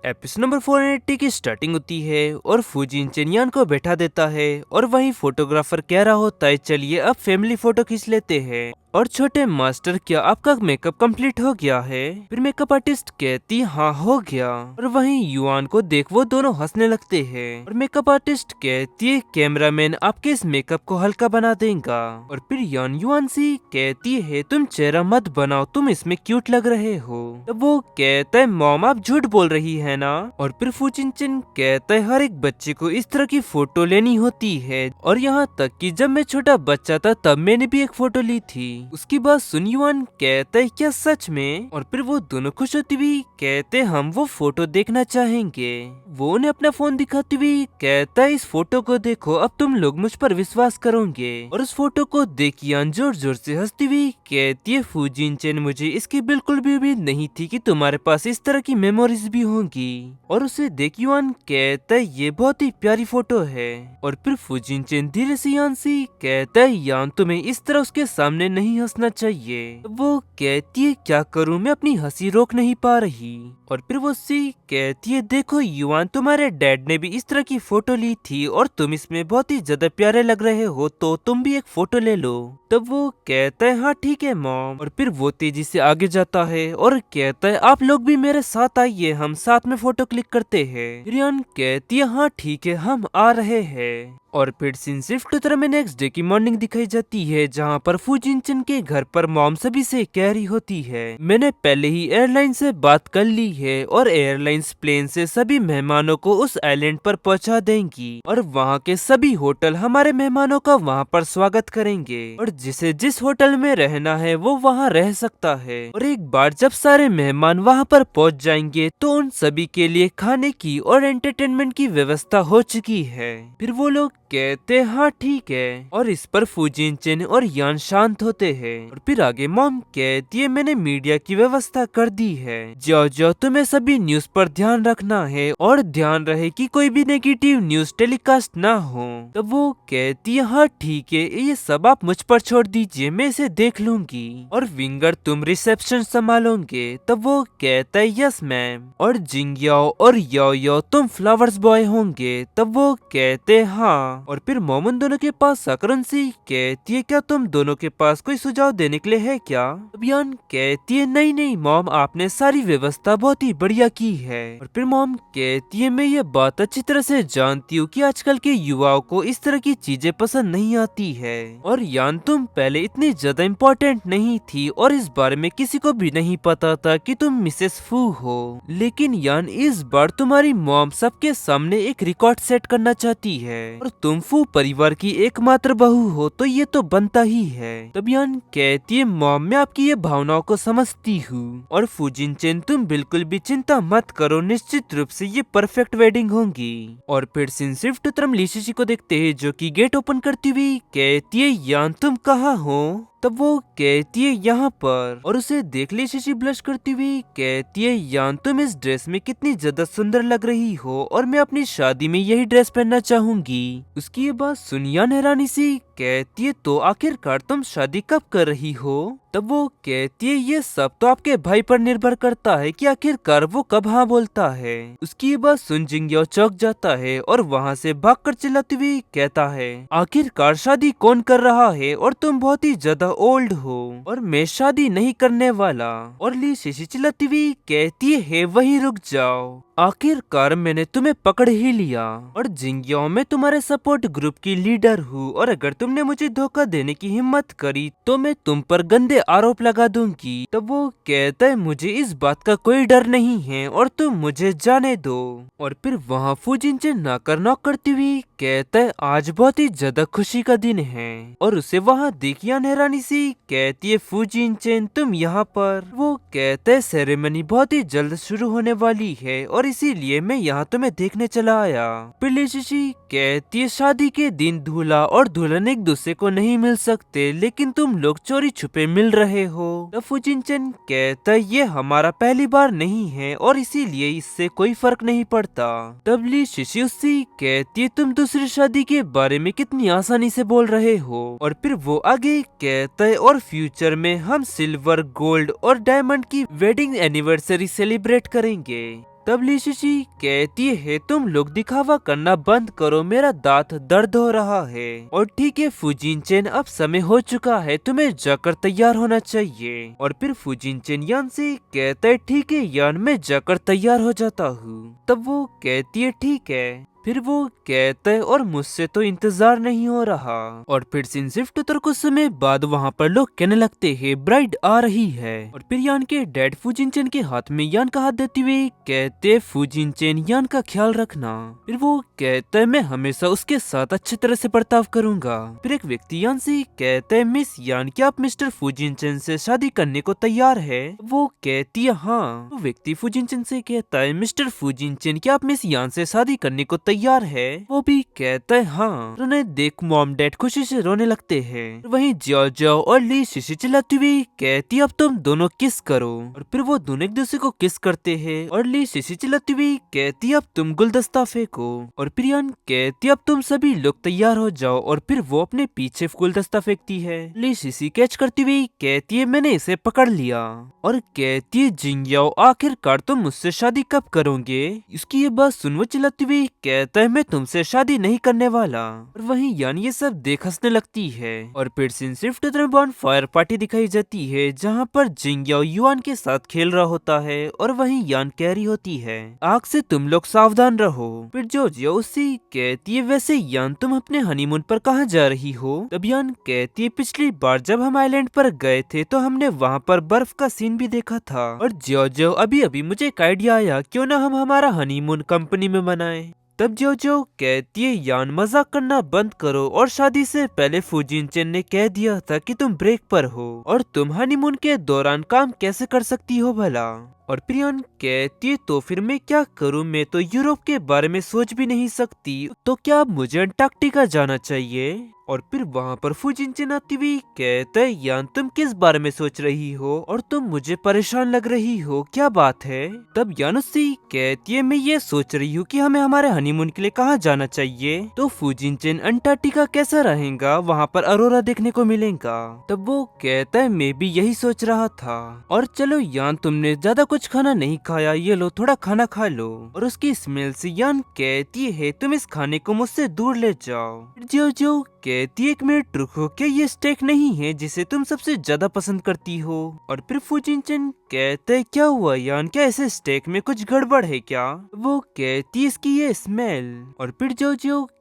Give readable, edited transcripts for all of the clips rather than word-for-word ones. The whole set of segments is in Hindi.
एपिसोड नंबर 480 की स्टार्टिंग होती है और फूजिन चेनियान को बैठा देता है और वहीं फोटोग्राफर कह रहा होता है चलिए अब फैमिली फोटो खींच लेते हैं। और छोटे मास्टर क्या आपका मेकअप कंप्लीट हो गया है? फिर मेकअप आर्टिस्ट कहती हाँ हो गया। और वहीं युआन को देख वो दोनों हंसने लगते हैं और मेकअप आर्टिस्ट कहती है कैमरामैन आपके इस मेकअप को हल्का बना देगा। और फिर यान युआन सी कहती है तुम चेहरा मत बनाओ तुम इसमें क्यूट लग रहे हो। तब वो कहता है मॉम आप झूठ बोल रही है ना। और फिर फूचिनचिन कहता है हर एक बच्चे को इस तरह की फोटो लेनी होती है और यहाँ तक कि जब मैं छोटा बच्चा था तब मैंने भी एक फोटो ली थी। उसकी बात सुन युआन कहता है क्या सच में? और फिर वो दोनों खुश होती हुई कहते हम वो फोटो देखना चाहेंगे। वो उन्हें अपना फोन दिखाती हुई कहता है इस फोटो को देखो अब तुम लोग मुझ पर विश्वास करोगे। और उस फोटो को देख यान जोर जोर से हंसती हुई कहती है फूजिनचेन मुझे इसकी बिल्कुल भी उम्मीद नहीं थी कि तुम्हारे पास इस तरह की मेमोरीज भी होंगी। और उसे देख युआन कहता है ये बहुत ही प्यारी फोटो है। और फिर फूजिनचेन धीरे से यान से कहता है यान तुम्हें इस तरह उसके सामने नहीं हंसना चाहिए। वो कहती है क्या करूं मैं अपनी हंसी रोक नहीं पा रही। और फिर वो सी कहती है देखो युआन तुम्हारे डैड ने भी इस तरह की फोटो ली थी और तुम इसमें बहुत ही ज्यादा प्यारे लग रहे हो तो तुम भी एक फोटो ले लो। तब वो कहता है हाँ ठीक है मॉम। और फिर वो तेजी से आगे जाता है और कहता है आप लोग भी मेरे साथ आइए हम साथ में फोटो क्लिक करते हैं। रियान कहती है हाँ ठीक है हम आ रहे हैं। और फिर सीन शिफ्ट तरह में नेक्स्ट डे की मॉर्निंग दिखाई जाती है जहाँ पर फूजिनचन के घर पर मॉम सभी से कह रही होती है मैंने पहले ही एयरलाइन से बात कर ली है और एयरलाइंस प्लेन से सभी मेहमानों को उस आइलैंड पर पहुंचा देंगी और वहाँ के सभी होटल हमारे मेहमानों का वहाँ पर स्वागत करेंगे और जिसे जिस होटल में रहना है वो वहाँ रह सकता है। और एक बार जब सारे मेहमान वहाँ पर पहुँच जाएंगे तो उन सभी के लिए खाने की और एंटरटेनमेंट की व्यवस्था हो चुकी है। फिर वो लोग कहते हाँ ठीक है और इस पर फूजिनचेन और यान शांत होते हैं। और फिर आगे मॉम कहती है मैंने मीडिया की व्यवस्था कर दी है जो जो तुम्हें सभी न्यूज पर ध्यान रखना है और ध्यान रहे कि कोई भी नेगेटिव न्यूज टेलीकास्ट ना हो। तब वो कहती है हाँ ठीक है ये सब आप मुझ पर छोड़ दीजिए मैं इसे देख लूंगी। और विंगर तुम रिसेप्शन संभालोगे? तब वो कहता है यस मैम। और जिंगयाओ और यो यो तुम फ्लावर्स बॉय होंगे? तब वो कहते हाँ। और फिर मोमन दोनों के पास सकरंसी कहती है क्या तुम दोनों के पास कोई सुझाव देने के लिए है क्या? अभियान कहती है नहीं नहीं मॉम आपने सारी व्यवस्था बहुत ही बढ़िया की है। और फिर मॉम कहती है मैं ये बात अच्छी तरह से जानती हूँ कि आजकल के युवाओं को इस तरह की चीजें पसंद नहीं आती है और यान तुम पहले इतनी ज्यादा इम्पोर्टेंट नहीं थी और इस बारे में किसी को भी नहीं पता था कि तुम मिसेस फू हो। लेकिन यान इस बार तुम्हारी मॉम सबके सामने एक रिकॉर्ड सेट करना चाहती है और तुम फू परिवार की एकमात्र बहू हो तो ये तो बनता ही है। तब यान कहती है मॉम मैं आपकी ये भावनाओं को समझती हूँ और फूजिनचेन तुम बिल्कुल भी चिंता मत करो निश्चित रूप से ये परफेक्ट वेडिंग होगी। और फिर सिन शिफ्ट तरम लीशिशी को देखते हैं जो कि गेट ओपन करती हुई कहती है यान तुम कहाँ हो? तब वो कहती है यहाँ पर। और उसे देख ले शशि ब्लश करती हुई कहती है यान तुम इस ड्रेस में कितनी ज्यादा सुंदर लग रही हो और मैं अपनी शादी में यही ड्रेस पहनना चाहूंगी। उसकी ये बात सुन यान हैरानी सी कहती है तो आखिरकार तुम शादी कब कर रही हो? तब वो कहती है ये सब तो आपके भाई पर निर्भर करता है कि आखिरकार वो कब हाँ बोलता है। उसकी ये बात सुन जिंगयाओ चौंक जाता है और वहाँ से भागकर चिल्लाती हुई कहता है आखिरकार शादी कौन कर रहा है और तुम बहुत ही ज्यादा ओल्ड हो और मैं शादी नहीं करने वाला। और ली शिशी चिल्लाती हुई कहती है वहीं रुक जाओ आखिरकार मैंने तुम्हें पकड़ ही लिया और जिंगयाओ मैं तुम्हारे सपोर्ट ग्रुप की लीडर हूँ और अगर तुमने मुझे धोखा देने की हिम्मत करी तो मैं तुम पर गंदे आरोप लगा दूंगी। तब वो कहता है मुझे इस बात का कोई डर नहीं है और तुम मुझे जाने दो। और फिर वहाँ फूजिनचेन नाकर नॉक करती हुई कहता है आज बहुत ही ज्यादा खुशी का दिन है और उसे वहाँ देखिया हैरानी सी कहती है फूजिनचेन तुम यहाँ पर? वो कहता है सेरेमनी बहुत ही जल्द शुरू होने वाली है और इसीलिए मैं यहाँ तुम्हें देखने चला आया। पिलिशिशी कहती है शादी के दिन दूल्हा और दुल्हन एक दूसरे को नहीं मिल सकते लेकिन तुम लोग चोरी छुपे मिल रहे हो। तब फूजिनचेन कहता है ये हमारा पहली बार नहीं है और इसीलिए इससे कोई फर्क नहीं पड़ता। तब ली शिशी उससे कहती है तुम दूसरी शादी के बारे में कितनी आसानी से बोल रहे हो। और फिर वो आगे कहता है और फ्यूचर में हम सिल्वर गोल्ड और डायमंड की वेडिंग एनिवर्सरी सेलिब्रेट करेंगे। तब लीशिशी कहती है तुम लोग दिखावा करना बंद करो, मेरा दांत दर्द हो रहा है। और ठीक है फुजिनचेन, अब समय हो चुका है, तुम्हें जाकर तैयार होना चाहिए। और फिर फुजिनचेन यान से कहता है ठीक है यान, मैं जाकर तैयार हो जाता हूँ। तब वो कहती है ठीक है। फिर वो कहता है और मुझसे तो इंतजार नहीं हो रहा। और फिर सीन शिफ्ट उतर कुछ समय बाद वहाँ पर लोग कहने लगते हैं ब्राइड आ रही है। और फिर यान के डैड फुजिनचेन के हाथ में यान का हाथ देते हुए कहते फुजिनचेन यान का ख्याल रखना। फिर वो कहता है मैं हमेशा उसके साथ अच्छी तरह से बर्ताव करूंगा। फिर एक व्यक्ति यान से कहता है मिस यान, क्या आप मिस्टर फुजिनचेन से शादी करने को तैयार है? वो कहती है हाँ। वो व्यक्ति फुजिनचेन से कहता है मिस्टर फुजिनचेन, क्या आप मिस यान से शादी करने को तैयार है? वो भी कहता है हाँ। उन्हें देख मॉम डैड खुशी से रोने लगते हैं। वहीं जियो जियो और ली शीशी चिल्लाती हुई कहती अब तुम दोनों किस करो। और फिर वो दोनों एक दूसरे को किस करते हैं। और ली शीशी चिल्लाती हुई कहती अब तुम गुलदस्ता फेंको। और फिर यान कहती अब तुम सभी लोग तैयार हो जाओ। और फिर वो अपने पीछे गुलदस्ता फेंकती है। ली शीशी कैच करती हुई कहती है मैंने इसे पकड़ लिया। और कहती है जिंगयाओ आखिरकार तुम मुझसे शादी कब करोगे? इसकी ये बात सुन वो चिल्लाती हुई कहता है मैं तुमसे शादी नहीं करने वाला। और वहीं यान ये सब देख हंसने लगती है। और फिर सीन शिफ्ट बॉन फायर पार्टी दिखाई जाती है जहाँ पर जिंगयाओ युआन के साथ खेल रहा होता है। और वहीं यान कह रही होती है आग से तुम लोग सावधान रहो। फिर जोजियो उससे कहती है वैसे यान तुम अपने हनीमून पर कहाँ जा रही हो? तब यान कहती है पिछली बार जब हम आइलैंड पर गए थे तो हमने वहाँ पर बर्फ का सीन भी देखा था। और जोजियो अभी अभी मुझे एक आइडिया आया, क्यों ना हम हमारा हनीमून कंपनी में मनाएं। तब जोजो कहती है यान मजाक करना बंद करो, और शादी से पहले फुजिनचेन ने कह दिया था कि तुम ब्रेक पर हो और तुम हनीमून के दौरान काम कैसे कर सकती हो भला? और प्रियन कहती है तो फिर मैं क्या करूं, मैं तो यूरोप के बारे में सोच भी नहीं सकती, तो क्या मुझे अंटार्कटिका जाना चाहिए? और फिर वहाँ पर फुजिनचेन आती हुई कहता है यान तुम किस बारे में सोच रही हो और तुम मुझे परेशान लग रही हो, क्या बात है? तब यान उससे कहती है मैं ये सोच रही हूँ कि हमें हमारे हनीमून के लिए कहाँ जाना चाहिए। तो फुजिनचेन अंटार्कटिका कैसा रहेगा, वहाँ पर अरोरा देखने को मिलेगा। तब वो कहता है मैं भी यही सोच रहा था। और चलो यान तुमने ज्यादा कुछ खाना नहीं खाया, ये लो थोड़ा खाना खा लो। और उसकी स्मेल से यान कहती है तुम इस खाने को मुझसे दूर ले जाओ। जो जो कहती है एक मिनट रुको, क्या ये स्टेक नहीं है जिसे तुम सबसे ज्यादा पसंद करती हो? और फिर फुजिनचेन कहते है क्या हुआ यान, क्या ऐसे स्टेक में कुछ गड़बड़ है क्या? वो कहती है इसकी ये स्मेल। और फिर जो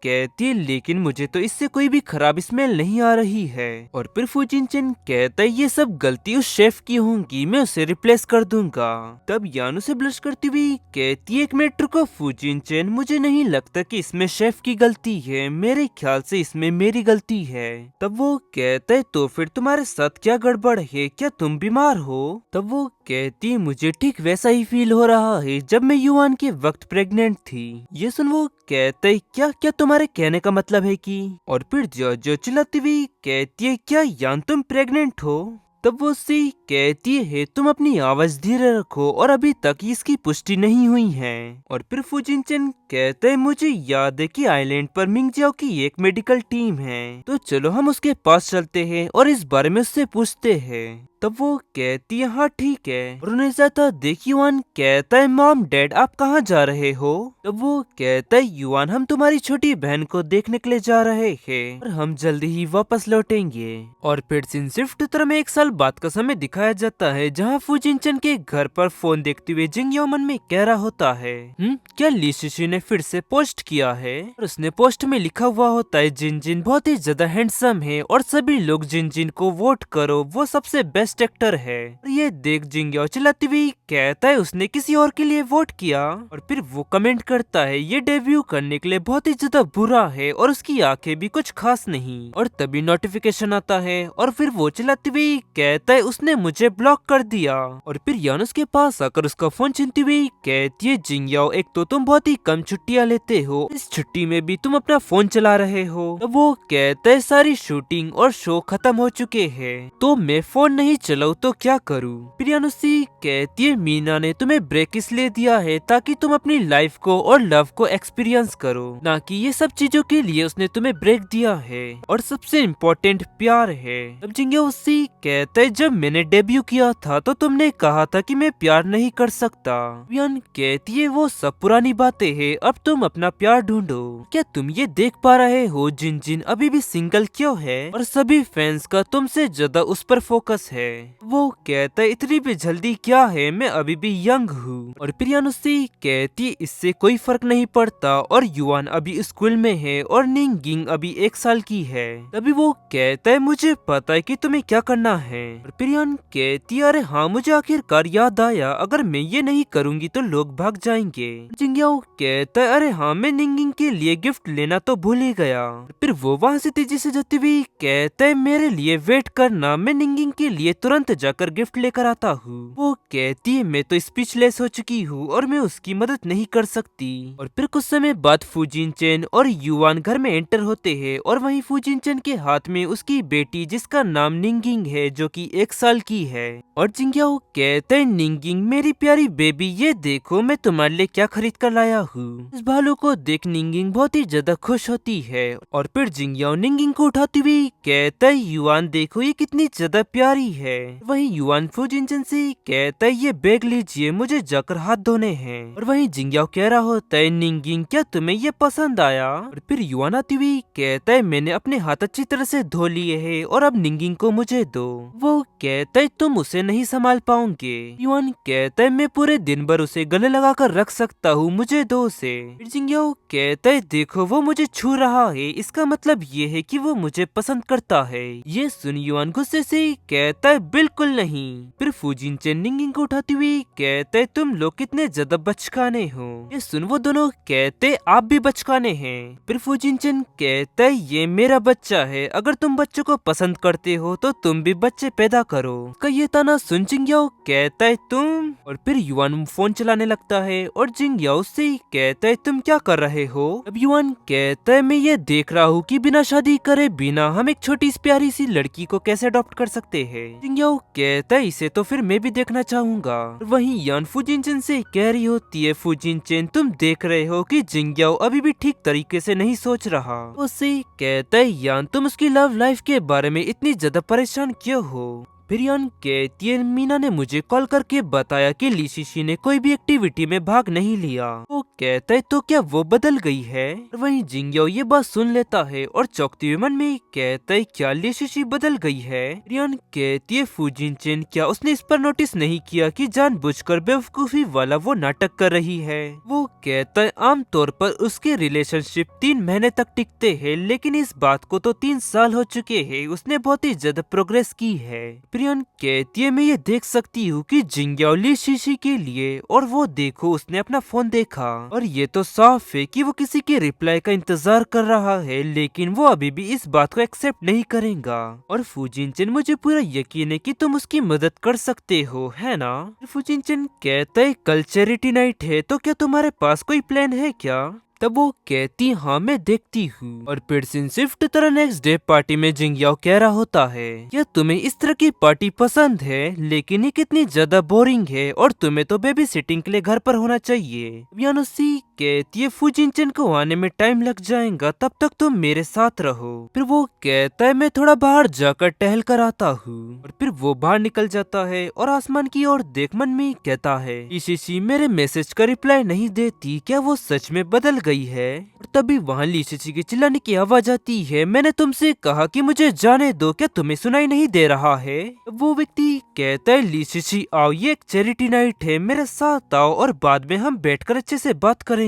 कहती है लेकिन मुझे तो इससे कोई भी खराब स्मेल नहीं आ रही है। और फिर फुजिनचेन कहता है ये सब गलती उस शेफ की होंगी, मैं उसे रिप्लेस कर दूंगा। तब यान उसे ब्लश करती हुई कहती है एक मिनट रुको फुजिनचेन, मुझे नहीं लगता कि इसमें शेफ की गलती है, मेरे ख्याल से इसमें मेरी गलती है। तब वो कहता है तो फिर तुम्हारे साथ क्या गड़बड़ है, क्या तुम बीमार हो? तब वो कहती है मुझे ठीक वैसा ही फील हो रहा है जब मैं युआन के वक्त प्रेग्नेंट थी। ये सुन वो कहता है क्या क्या तुम्हारे कहने का मतलब है कि? और फिर जो चिल्लाती हुई कहती है क्या यान तुम प्रेग्नेंट हो? तब वो उससे कहती है तुम अपनी आवाज धीरे रखो और अभी तक इसकी पुष्टि नहीं हुई है। और फिर फुजिनचेन कहते हैं मुझे याद है कि आइलैंड पर मिंगजियाओ की एक मेडिकल टीम है, तो चलो हम उसके पास चलते हैं और इस बारे में उससे पूछते हैं। तब वो कहती है हाँ ठीक है। और उन्हें जाता देख युआन कहता है मॉम डैड आप कहाँ जा रहे हो? तब वो कहता है युआन हम तुम्हारी छोटी बहन को देखने के लिए जा रहे हैं और हम जल्दी ही वापस लौटेंगे। और फिर सीन शिफ्ट तरह में एक साल बाद का समय दिखाया जाता है जहाँ फुजिनचेन के घर पर फोन देखते हुए जिंगयाओ मन में कह रहा होता है क्या ली शीशी ने फिर से पोस्ट किया है? और उसने पोस्ट में लिखा हुआ होता है जिनजिन बहुत ही ज्यादा हैंडसम है और सभी लोग जिनजिन को वोट करो, वो सबसे बेस्ट एक्टर है। और ये देख जिंगयाओ चिल्लाती हुई कहता है उसने किसी और के लिए वोट किया। और फिर वो कमेंट करता है ये डेब्यू करने के लिए बहुत ही ज्यादा बुरा है और उसकी आंखें भी कुछ खास नहीं। और तभी नोटिफिकेशन आता है और फिर वो चिल्लाती हुई कहता है उसने मुझे ब्लॉक कर दिया। और फिर यान उसके पास आकर उसका फोन छीनती हुई कहती है जिंगयाओ एक तो तुम बहुत ही कम छुट्टियां लेते हो, इस छुट्टी में भी तुम अपना फोन चला रहे हो। तब वो कहता है सारी शूटिंग और शो खत्म हो चुके हैं तो मैं फोन नहीं चलाऊं तो क्या करूं? फिर यान उससे कहती है मीना ने तुम्हें ब्रेक इसलिए दिया है ताकि तुम अपनी लाइफ को और लव को एक्सपीरियंस करो, ना कि ये सब चीजों के लिए उसने तुम्हें ब्रेक दिया है। और सबसे इम्पोर्टेंट प्यार है। तब जिंगयाओ उससे कहता कहता है जब मैंने डेब्यू किया था तो तुमने कहा था कि मैं प्यार नहीं कर सकता। युआन कहती है वो सब पुरानी बातें हैं, अब तुम अपना प्यार ढूंढो। क्या तुम ये देख पा रहे हो जिन जिन अभी भी सिंगल क्यों है और सभी फैंस का तुमसे ज्यादा उस पर फोकस है। वो कहता है इतनी भी जल्दी क्या है, मैं अभी भी यंग हूँ। और प्रियान उससे कहती इससे कोई फर्क नहीं पड़ता और युआन अभी स्कूल में है और निंगिंग अभी 1 साल की है। तभी वो कहता है मुझे पता है कि तुम्हें क्या करना है। और प्रियान कहती अरे हाँ मुझे आखिरकार याद आया, अगर मैं ये नहीं करूंगी तो लोग भाग जाएंगे। जिंग्याओ कहता है अरे हाँ मैं निंगिंग के लिए गिफ्ट लेना तो भूल ही गया। फिर वो वहाँ से तेजी से जाती हुई कहता है मेरे लिए वेट करना, मैं निंगिंग के लिए तुरंत जाकर गिफ्ट लेकर आता हूँ। वो कहती है मैं तो स्पीचलेस हो चुकी हूँ और मैं उसकी मदद नहीं कर सकती। और फिर कुछ समय बाद फूजिन चेन और युआन घर में एंटर होते हैं और वहीं फूजिन चेन के हाथ में उसकी बेटी जिसका नाम निंगिंग है जो कि 1 साल की है। और जिंग्याओ कहते हैं निंगिंग मेरी प्यारी बेबी ये देखो मैं तुम्हारे लिए क्या खरीद कर लाया हूँ। इस भालू को देख निंगिंग बहुत ही ज्यादा खुश होती है और फिर जिंग्याओ निंगिंग को उठाती हुई कहता है युआन देखो ये कितनी ज्यादा प्यारी है। वहीं युआन फूजिन चेन से कहता है ये बैग लीजिए मुझे जाकर हाथ धोने हैं। और वहीं जिंग्याओ कह रहा होता है निंगिंग क्या तुम्हें ये पसंद आया। और फिर युआन आती हुई कहता है मैंने अपने हाथ अच्छी तरह से धो लिए हैं और अब निंगिंग को मुझे दो। वो कहता है तुम उसे नहीं संभाल पाओगे। युआन कहता है मैं पूरे दिन भर उसे गले लगा कर रख सकता हूँ, मुझे दो उसे। फिर जिंग्याओ कहता है देखो वो मुझे छू रहा है, इसका मतलब ये है कि वो मुझे पसंद करता है। ये सुन युआन गुस्से से कहता है बिल्कुल नहीं। फिर फूजिन चेन निंगिंग को उठाती हुई कहते तुम लोग कितने ज्यादा बचकाने हो। ये सुन वो दोनों कहते आप भी बचकाने हैं। फिर फूजिन चेन कहता है ये मेरा बच्चा है, अगर तुम बच्चों को पसंद करते हो तो तुम भी बच्चे पैदा करो। का ये ताना सुन जिंग्याओ कहता है तुम। और फिर युआन फोन चलाने लगता है और जिंग्याओ से कहता है तुम क्या कर रहे हो। अब युआन कहता है मैं ये देख रहा हूँ कि बिना शादी करे बिना हम एक छोटी सी प्यारी सी लड़की को कैसे अडॉप्ट कर सकते हैं। जिंग्याओ कहता है इसे तो फिर मैं भी देखना चाहूंगा। वहीं यान फूजिन चेन से कह रही होती है फूजिन चेन तुम देख रहे हो कि जिंग्याओ अभी भी ठीक तरीके से नहीं सोच रहा। उससे कहता है यान तुम उसकी लव लाइफ के बारे में इतनी ज्यादा परेशान क्यों हो। फिर यान कहती है मीना ने मुझे कॉल करके बताया कि लीशिशी ने कोई भी एक्टिविटी में भाग नहीं लिया। वो कहता है तो क्या वो बदल गई है। वहीं जिंग्याओ ये बात सुन लेता है और चौंकते हुए मन में कहता है क्या लीशिशी बदल गई है। रियान कहती है फूजिन चेन क्या उसने इस पर नोटिस नहीं किया कि जानबूझकर बेवकूफी वाला वो नाटक कर रही है। वो कहता है आमतौर पर उसके रिलेशनशिप 3 महीने तक टिकते हैं, लेकिन इस बात को तो 3 साल हो चुके हैं, उसने बहुत ही ज्यादा प्रोग्रेस की है। प्रियन कहती है मैं ये देख सकती हूँ कि जिंग्याओ लीशिशी के लिए, और वो देखो उसने अपना फोन देखा और ये तो साफ है कि वो किसी के रिप्लाई का इंतजार कर रहा है, लेकिन वो अभी भी इस बात को एक्सेप्ट नहीं करेगा। और फूजिन चेन मुझे पूरा यकीन है कि तुम उसकी मदद कर सकते हो, है ना। फूजिन चेन कहता है कल चैरिटी नाइट है तो क्या तुम्हारे पास कोई प्लान है क्या। तब वो कहती हाँ मैं देखती हूँ। और फिर शिफ्ट तरह नेक्स्ट डे पार्टी में जिंग्याओ कह रहा होता है क्या तुम्हें इस तरह की पार्टी पसंद है, लेकिन ये कितनी ज्यादा बोरिंग है और तुम्हें तो बेबी सिटिंग के लिए घर पर होना चाहिए। यानुसी कहती है फूजिन चेन को आने में टाइम लग जाएगा, तब तक तुम मेरे साथ रहो। फिर वो कहता है मैं थोड़ा बाहर जाकर टहल कर आता हूँ। और फिर वो बाहर निकल जाता है और आसमान की ओर देख मन में कहता है लीशिशी मेरे मैसेज का रिप्लाई नहीं देती, क्या वो सच में बदल गई है। और तभी वहाँ लीशिशी की चिल्लाने की आवाज आती है मैंने तुमसे कहा कि मुझे जाने दो, क्या तुम्हें सुनाई नहीं दे रहा है। वो व्यक्ति कहता है लीशिशी आओ ये एक चैरिटी नाइट है, मेरे साथ आओ और बाद में हम बैठकर अच्छे से बात करेंगे।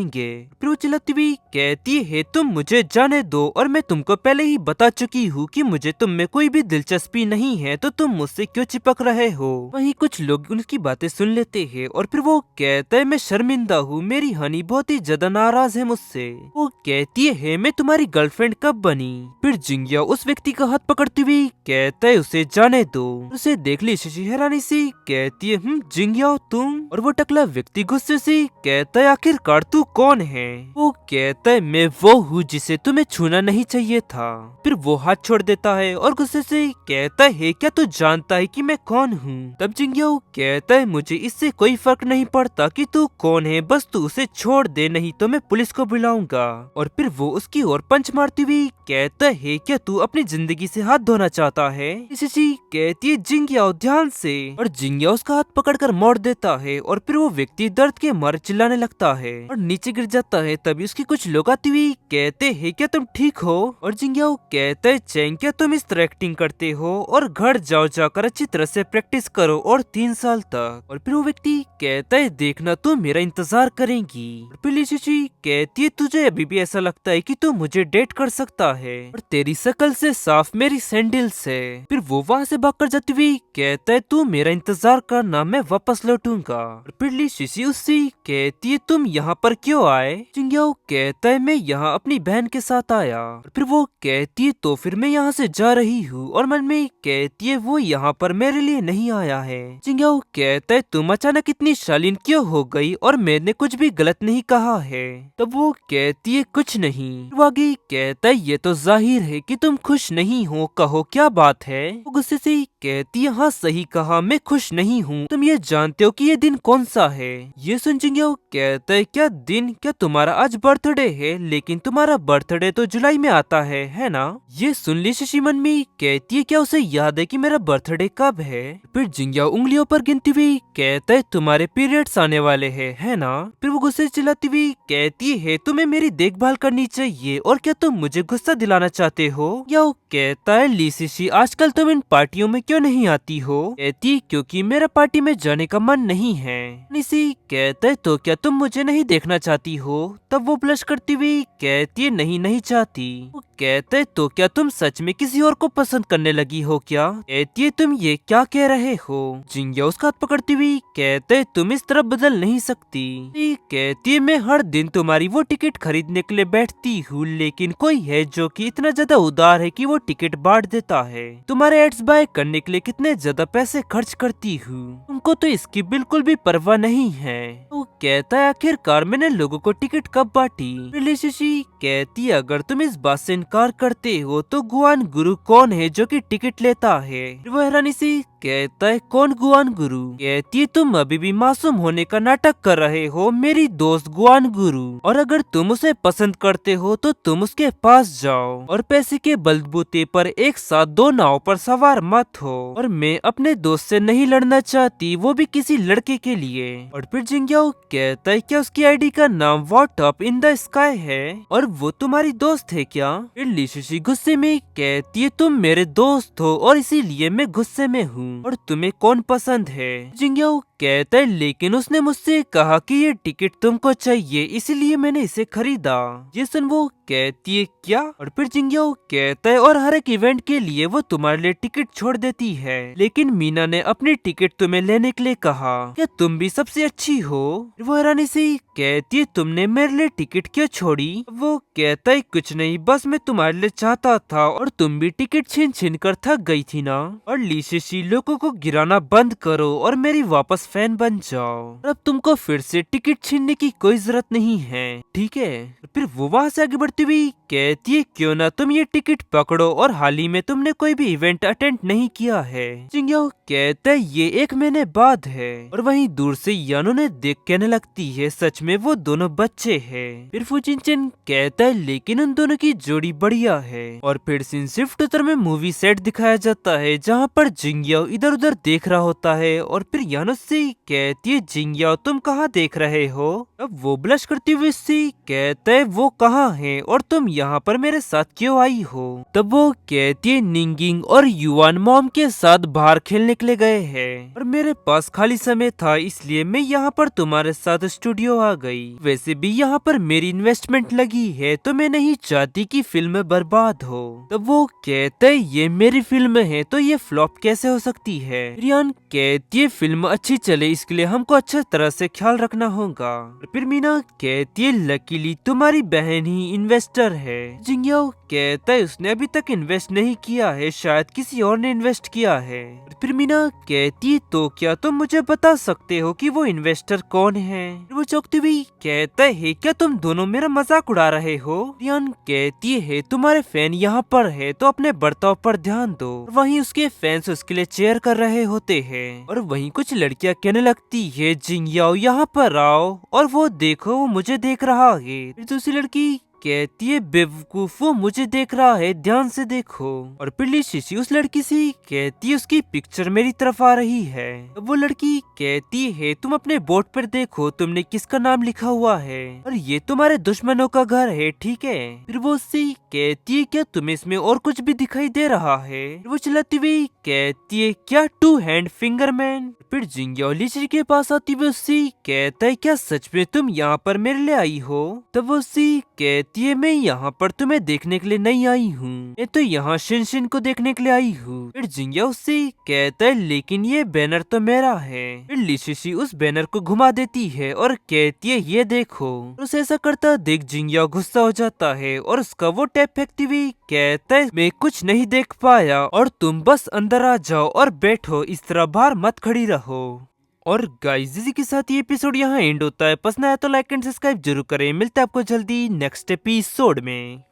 फिर वो चिल्लाती हुई कहती है तुम मुझे जाने दो, और मैं तुमको पहले ही बता चुकी हूँ कि मुझे तुम में कोई भी दिलचस्पी नहीं है, तो तुम मुझसे क्यों चिपक रहे हो। वहीं कुछ लोग उनकी बातें सुन लेते हैं और फिर वो कहता है मैं शर्मिंदा हूँ, मेरी हनी बहुत ही ज्यादा नाराज है मुझसे। वो कहती है मैं तुम्हारी गर्लफ्रेंड कब बनी। फिर जिंग्याओ उस व्यक्ति का हाथ पकड़ती हुई कहता है उसे जाने दो। उसे देख लीशिशी हैरानी से कहती है जिंग्याओ तुम। और वो टकला व्यक्ति गुस्से से कहता है आखिरकार तू कौन है। वो कहता है मैं वो हूँ जिसे तुम्हें छूना नहीं चाहिए था। फिर वो हाथ छोड़ देता है और गुस्से से कहता है क्या तू जानता है कि मैं कौन हूँ। तब जिंग्याओ कहता है मुझे इससे कोई फर्क नहीं पड़ता कि तू कौन है, बस तू उसे छोड़ दे, नहीं तो मैं पुलिस को को बुलाऊंगा। और फिर वो उसकी ओर पंच मारती हुई कहता है क्या तू अपनी जिंदगी से हाथ धोना चाहता है। लीसीसी कहती है जिंगयाओ ध्यान से, और जिंगयाओ उसका हाथ पकड़कर मोड़ देता है और फिर वो व्यक्ति दर्द के मारे चिल्लाने लगता है और नीचे गिर जाता है। तभी उसकी कुछ लोग आती हुई कहते हैं क्या तुम ठीक हो, और जिंगयाओ कहता है चैंग क्या तुम इस तरह एक्टिंग करते हो और घर जाओ जाकर अच्छी तरह से प्रैक्टिस करो और 3 साल तक। और फिर वो व्यक्ति कहता है देखना तू मेरा इंतजार करेंगी। और फिर लीसीसी कहती है तुझे अभी भी ऐसा लगता है कि तू मुझे डेट कर सकता है और तेरी शक्ल से साफ मेरी सैंडल्स है। फिर वो वहाँ से भागकर जाती हुई कहता है तू मेरा इंतजार करना मैं वापस लौटूंगा। और फिर लीसीसी उससे कहती है तुम यहाँ पर क्यों आए। जिंगयाओ कहता है मैं यहाँ अपनी बहन के साथ आया। और फिर वो कहती है तो फिर मैं यहाँ से जा रही हूँ, और मन में कहती है वो यहाँ पर मेरे लिए नहीं आया है। जिंगयाओ कहता है तुम अचानक इतनी शालीन क्यों हो गई और मैंने कुछ भी गलत नहीं कहा है। तब वो कहती है कुछ नहीं। वो आगे कहता है ये तो जाहिर है कि तुम खुश नहीं हो, कहो क्या बात है। वो गुस्से से कहती है हाँ सही कहा मैं खुश नहीं हूँ, तुम ये जानते हो कि ये दिन कौन सा है। ये सुन जिंगयाओ कहता है क्या दिन, क्या तुम्हारा आज बर्थडे है, लेकिन तुम्हारा बर्थडे तो जुलाई में आता है ना। ये सुन लीसीसी मन में कहती है क्या उसे याद है कि मेरा बर्थडे कब है। फिर जिंगयाओ उंगलियों पर गिनती हुई कहता है तुम्हारे पीरियड्स आने वाले है ना। फिर वो गुस्से से चिल्लाती हुई कहती है तुम्हें मेरी देखभाल करनी चाहिए और क्या तुम मुझे गुस्सा दिलाना चाहते हो। या वो कहता है लीसीसी आजकल तुम इन पार्टियों में क्यों नहीं आती हो। कहती क्योंकि मेरा पार्टी में जाने का मन नहीं है। निसी कहता है तो क्या तुम मुझे नहीं देखना चाहती हो। तब वो ब्लश करती हुई कहती है नहीं नहीं चाहती। वो कहता है तो क्या तुम सच में किसी और को पसंद करने लगी हो क्या। कहती है तुम ये क्या कह रहे हो। जिंगयाओ उसका हाथ पकड़ती हुई कहते है तुम इस तरह बदल नहीं सकती। कहती है मैं हर दिन तुम्हारी वो टिकट खरीदने के लिए बैठती हूँ, लेकिन कोई है जो कि इतना ज्यादा उदार है कि वो टिकट बांट देता है। तुम्हारे एड्स बाय करने के लिए कितने ज्यादा पैसे खर्च करती हूँ, तुमको तो इसकी बिल्कुल भी परवाह नहीं है। वो कहता है आखिरकार मैंने लोगों को टिकट कब बांटी। लीसीसी कहती है अगर तुम इस बात से इनकार करते हो तो गुआन गुरु कौन है जो कि टिकट लेता है। वो हैरानी से कहता है कौन गुआन गुरु। कहती है तुम अभी भी मासूम होने का नाटक कर रहे हो, मेरी दोस्त गुआन गुरु, और अगर तुम उसे पसंद करते हो तो तुम उसके पास जाओ और पैसे के बलबूते पर एक साथ 2 नाव पर सवार मत हो। और मैं अपने दोस्त से नहीं लड़ना चाहती, वो भी किसी लड़के के लिए। और फिर जिंगयाओ कहता है क्या उसकी आईडी का नाम what up in the sky है और वो तुम्हारी दोस्त है क्या। फिर लीसीसी गुस्से में कहती है तुम मेरे दोस्त हो और इसीलिए मैं गुस्से में हूँ, और तुम्हें कौन पसंद है। जिंगयाओ कहता है लेकिन उसने मुझसे कहा कि ये टिकट तुमको चाहिए इसलिए मैंने इसे खरीदा। ये सुन वो कहती है क्या। और फिर जिंगयाओ कहता है और हर एक इवेंट के लिए वो तुम्हारे लिए टिकट छोड़ देती है, लेकिन मीना ने अपनी टिकट तुम्हें लेने के लिए कहा, क्या तुम भी सबसे अच्छी हो। वो हैरानी से कहती है तुमने मेरे लिए टिकट क्यों छोड़ी। वो कहता है कुछ नहीं, बस मैं तुम्हारे लिए चाहता था और तुम भी टिकट छीन छीन कर थक गई थी ना। और लीसीसी लोगों को गिराना बंद करो और मेरी वापस फैन बन जाओ, और अब तुमको फिर से टिकट छीनने की कोई जरूरत नहीं है, ठीक है। फिर वो वहाँ से आगे बढ़ती हुई कहती है क्यों ना तुम ये टिकट पकड़ो और हाल ही में तुमने कोई भी इवेंट अटेंड नहीं किया है। जिंगयाओ कहता है ये 1 महीने बाद है, और वहीं दूर से यानो ने देख कहने लगती है सच में वो दोनों बच्चे हैं। फिर फुजिनचेन कहता है लेकिन उन दोनों की जोड़ी बढ़िया है। और फिर सीन शिफ्ट उत्तर में मूवी सेट दिखाया जाता है जहाँ पर जिंगयाओ इधर उधर देख रहा होता है, और फिर यानो से कहती है जिंगयाओ तुम कहाँ देख रहे हो। अब वो ब्लश करती हुई से कहता है वो कहाँ है और तुम यहाँ पर मेरे साथ क्यों आई हो। तब वो कहती है निंगिंग और युआन मॉम के साथ बाहर खेलने के लिए गए हैं और मेरे पास खाली समय था इसलिए मैं यहाँ पर तुम्हारे साथ स्टूडियो आ गई। वैसे भी यहाँ पर मेरी इन्वेस्टमेंट लगी है तो मैं नहीं चाहती कि फिल्म बर्बाद हो। तब वो कहता है ये मेरी फिल्म है तो ये फ्लॉप कैसे हो सकती है। रियान कहती है फिल्म अच्छी चले इसके लिए हमको अच्छी तरह से ख्याल रखना होगा। फिर मीना कहती है लकीली तुम्हारी बहन ही इन्वेस्टर है। है। जिंगयाओ कहता है उसने अभी तक इन्वेस्ट नहीं किया है, शायद किसी और ने इन्वेस्ट किया है। फिर मीना कहती तो क्या तुम मुझे बता सकते हो कि वो इन्वेस्टर कौन है। वो चौंकती हुई कहता है क्या तुम दोनों मेरा मजाक उड़ा रहे हो। रियान कहती है तुम्हारे फैन यहाँ पर है तो अपने बर्ताव पर ध्यान दो। वहीं उसके फैंस उसके लिए चेयर कर रहे होते हैं और वहीं कुछ लड़कियां कहने लगती है जिंगयाओ यहाँ पर आओ, और वो देखो वो मुझे देख रहा है। फिर दूसरी लड़की कहती है बेवकूफ वो मुझे देख रहा है, ध्यान से देखो। और पिल्ली शिशी उस लड़की से कहती है उसकी पिक्चर मेरी तरफ आ रही है। वो लड़की कहती है तुम अपने बोर्ड पर देखो तुमने किसका नाम लिखा हुआ है और ये तुम्हारे दुश्मनों का घर है, ठीक है। फिर वो उससे कहती है क्या तुम्हें इसमें और कुछ भी दिखाई दे रहा है। वो चिल्लाती हुई कहती है क्या 2 हैंड फिंगर मैन। फिर जिंगयाओ लीची के पास आती हुई उससे कहता है क्या सच में तुम यहाँ पर मेरे लिए आई हो। तब वो उससे कहती है मैं यहाँ पर तुम्हें देखने के लिए नहीं आई हूँ, मैं तो यहाँ शिनशिन को देखने के लिए आई हूँ। फिर जिंगयाओ उससे कहता है लेकिन ये बैनर तो मेरा है। फिर लीशी उस बैनर को घुमा देती है और कहती है ये देखो। उसे ऐसा करता देख जिंगयाओ गुस्सा हो जाता है और उसका वो टैप फेंकती हुई कहता है मैं कुछ नहीं देख पाया और तुम बस अंदर आ जाओ और बैठो, इस तरह बाहर मत खड़ी रहो। और गाइस इसी के साथ ये एपिसोड यहाँ एंड होता है। पसंद आया तो लाइक एंड सब्सक्राइब जरूर करें। मिलते हैं आपको जल्दी नेक्स्ट एपिसोड में।